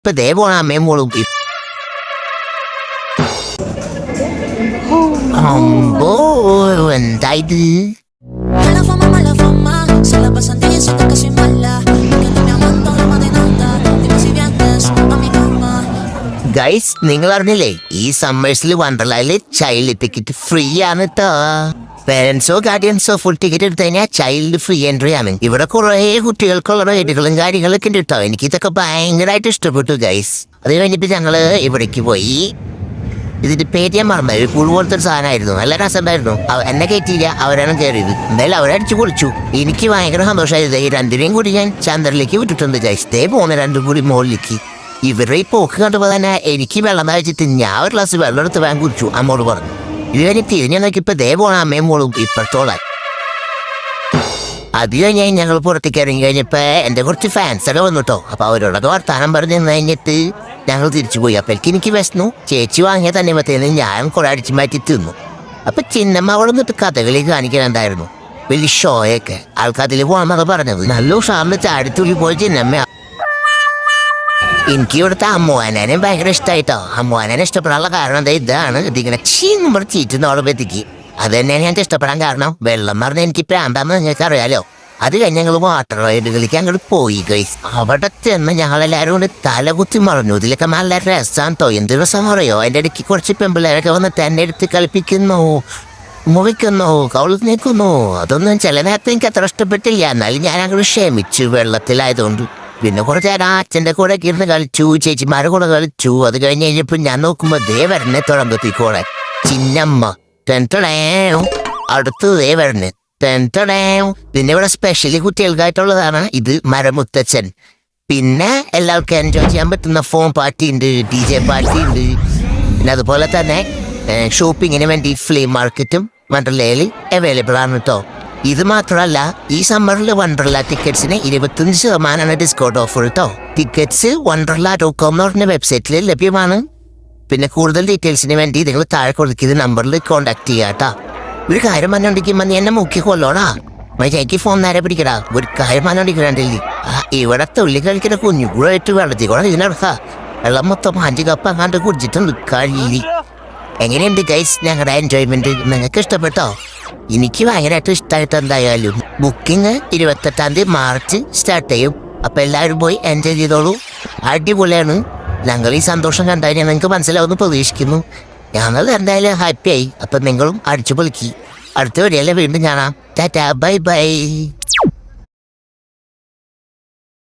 ഇപ്പൊ ദേ പോണ അമ്മയും മോളും അമ്പോ എന്തായത് ഗൈസ് നിങ്ങൾ അറിഞ്ഞില്ലേ ഈ സമ്മേഴ്സിൽ വണ്ടർലാൻഡില് ചൈൽഡ് ടിക്കറ്റ് ഫ്രീ ആണ് കേട്ടോ. പേരൻസോ ഗാർഡിയൻസോ ഫുൾ ടിക്കറ്റ് എടുത്തു കഴിഞ്ഞാൽ ചൈൽഡ് ഫ്രീ എൻട്രി ആണ്. ഇവിടെ കുറെ കുട്ടികൾക്കുള്ള റൈഡുകളും കാര്യങ്ങളൊക്കെ ഉണ്ട് കേട്ടോ. എനിക്ക് ഇതൊക്കെ ഭയങ്കരമായിട്ട് ഇഷ്ടപ്പെട്ടു ഗൈസ്. അത് കഴിഞ്ഞിട്ട് ഞങ്ങള് ഇവിടേക്ക് പോയി. ഇതിന്റെ പേര് ഞാൻ മറന്നത് പുഴു പോലത്തെ ഒരു സാധനമായിരുന്നു. നല്ല രസമുണ്ടായിരുന്നു. എന്നെ കയറ്റിയില്ല, അവരാണ് കയറിയത്. എന്തായാലും അവരടിച്ചു പൊളിച്ചു. എനിക്ക് ഭയങ്കര സന്തോഷമായത്. ഈ രണ്ടിനെയും കൂടി ഞാൻ ചന്ദ്രനിലേക്ക് വിട്ടിട്ടുണ്ട് ഗൈസ്. ദേ പോകുന്ന രണ്ടും കൂടി മുകളിലേക്ക്. ഇവരുടെ ഈ പോക്ക് കണ്ടപ്പോൾ തന്നെ എനിക്ക് വെള്ളം താഴ്ചിട്ട് ഞാൻ ഒരു ഗ്ലാസ് വെള്ളം എടുത്ത് വാങ്ങി കുടിച്ചു. അമ്മോട് പറഞ്ഞു. ഇത് കഴിഞ്ഞ് തിരിഞ്ഞു നോക്കിയപ്പോൾ ദേ പോണ അമ്മയും മോളും ഇപ്പഴത്തോളാൻ. അത് കഴിഞ്ഞ് ഞങ്ങൾ പുറത്തേക്ക് ഇറങ്ങി കഴിഞ്ഞപ്പോൾ എൻ്റെ കുറച്ച് ഫാൻസൊക്കെ വന്നു കേട്ടോ. അപ്പോൾ അവരോടൊക്കെ വർത്താനം പറഞ്ഞ് നിന്ന് കഴിഞ്ഞിട്ട് ഞങ്ങൾ തിരിച്ചു പോയി. അപ്പോൾ എനിക്ക് വിശന്നു. ചേച്ചി വാങ്ങിയ തന്നെ മറ്റേന്ന് ഞാൻ കുറെ അടിച്ചു മാറ്റി തിന്നു. അപ്പോൾ ചിന്നമ്മ അവിടെ നിന്നിട്ട് കഥകളി കാണിക്കാനുണ്ടായിരുന്നു. വലിയ ഷോയൊക്കെ ആൾക്കാതിൽ പോകാമെന്നൊക്കെ പറഞ്ഞത്. നല്ല ഉഷാറിന് ചാടിത്തുള്ളി പോയി ചിന്നമ്മ. എനിക്ക് ഇവിടുത്തെ അമ്മോനെ ഭയങ്കര ഇഷ്ടമായിട്ടോ. അമ്മോനെ ഇഷ്ടപ്പെടാനുള്ള കാരണം എന്താ ഇതാണ്. ഇതിങ്ങനെ ചീന്നുമ്പോൾ ചീറ്റുന്നോളപ്പത്തേക്ക് അത് തന്നെയാണ് ഞാൻ ഇഷ്ടപ്പെടാൻ കാരണം. വെള്ളം പറഞ്ഞാൽ എനിക്ക് പ്രാന്താന്ന് നിങ്ങൾക്ക് അറിയാലോ. അത് കഴിഞ്ഞ് ഞങ്ങൾ വാട്ടർ റൈഡുകളിലേക്ക് അങ്ങോട്ട് പോയി ഗൈസ്. അവിടെ ചെന്ന് ഞങ്ങളെല്ലാവരും കൊണ്ട് തലകുത്തി മറഞ്ഞു. ഇതിലൊക്കെ നല്ല രസമാണ് കേട്ടോ. എന്ത് രസം അറിയോ. അതിൻ്റെ ഇടയ്ക്ക് കുറച്ച് പെമ്പിള്ളേരൊക്കെ വന്ന് തന്നെ എടുത്ത് കളിപ്പിക്കുന്നു, മുറിക്കുന്നു, കൗളിൽ നിൽക്കുന്നു. അതൊന്നും ചില നേരത്തെ എനിക്ക് അത്ര ഇഷ്ടപ്പെട്ടില്ല. എന്നാലും ഞാൻ അങ്ങോട്ട് ക്ഷമിച്ചു വെള്ളത്തിലായതുകൊണ്ട്. പിന്നെ കുറച്ച് നേരം അച്ഛൻ്റെ കൂടെ ഇരുന്ന് കളിച്ചു, ചേച്ചിമാരുടെ കൂടെ കളിച്ചു. അത് കഴിഞ്ഞ് കഴിഞ്ഞപ്പോൾ ഞാൻ നോക്കുമ്പോൾ ദേവരനെ തുടങ്ങത്തിക്കൂടെ ചിന്നമ്മ അടുത്ത് ദേവരന് പിന്നെ ഇവിടെ സ്പെഷ്യലി കുട്ടികൾക്കായിട്ടുള്ളതാണ് ഇത് മരമുത്തച്ഛൻ. പിന്നെ എല്ലാവർക്കും എൻജോയ് ചെയ്യാൻ പറ്റുന്ന ഫോൺ പാർട്ടി ഉണ്ട്, DJ പാർട്ടി ഉണ്ട്. പിന്നെ അതുപോലെ തന്നെ ഷോപ്പിങ്ങിന് വേണ്ടി ഫ്ലീ മാർക്കറ്റും വണ്ടർലയിൽ അവൈലബിൾ ആണ് കേട്ടോ. ഇത് മാത്രമല്ല ഈ സമ്മറിൽ വണ്ടർല ടിക്കറ്റ്സിന് 25% ഡിസ്കൗണ്ട് ഓഫർ കേട്ടോ. ടിക്കറ്റ്സ് wonderla.com എന്ന് പറഞ്ഞ വെബ്സൈറ്റിൽ ലഭ്യമാണ്. പിന്നെ കൂടുതൽ ഡീറ്റെയിൽസിന് വേണ്ടി നിങ്ങൾ താഴെ കൊടുക്കുന്ന നമ്പറിൽ കോൺടാക്ട് ചെയ്യാം കേട്ടോ. ഒരു കാര്യം പറഞ്ഞോണ്ടിരിക്കുമ്പോൾ നീ എന്നെ മുക്കി കൊല്ലോടാ. മൈക്ക് ഫോൺ നേരെ പിടിക്കടാ. ഒരു കാര്യം പറഞ്ഞോണ്ടിരിക്കണ്ടല്ലേ. ഇവിടെ തുള്ളി കഴിക്കുന്ന കുഞ്ഞുകൂടായിട്ട് വെള്ളത്തിൽ കൂടെ ഇതിനടുക്കാ. വെള്ളം മൊത്തം 5 കപ്പ് അങ്ങാണ്ട് കുടിച്ചിട്ടുണ്ട് കഴിയില്ല. എങ്ങനെയുണ്ട് ഗൈസ് ഞങ്ങളുടെ എൻജോയ്മെന്റ്? നിങ്ങൾക്ക് ഇഷ്ടപ്പെട്ടോ? എനിക്ക് ഭയങ്കരമായിട്ട് ഇഷ്ടമായിട്ട്. എന്തായാലും ബുക്കിംഗ് 28 മാർച്ച് സ്റ്റാർട്ട് ചെയ്യും. അപ്പം എല്ലാവരും പോയി എൻജോയ് ചെയ്തോളൂ. അടിപൊളിയാണ്. ഞങ്ങൾ ഈ സന്തോഷം കണ്ടതിന് നിങ്ങൾക്ക് മനസ്സിലാവുമെന്ന് പ്രതീക്ഷിക്കുന്നു. ഞങ്ങൾ എന്തായാലും ഹാപ്പിയായി. അപ്പം നിങ്ങളും അടിച്ചു പൊളിക്കി. അടുത്ത വീഡിയോയിലെ വീണ്ടും കാണാം. Tata bye bye.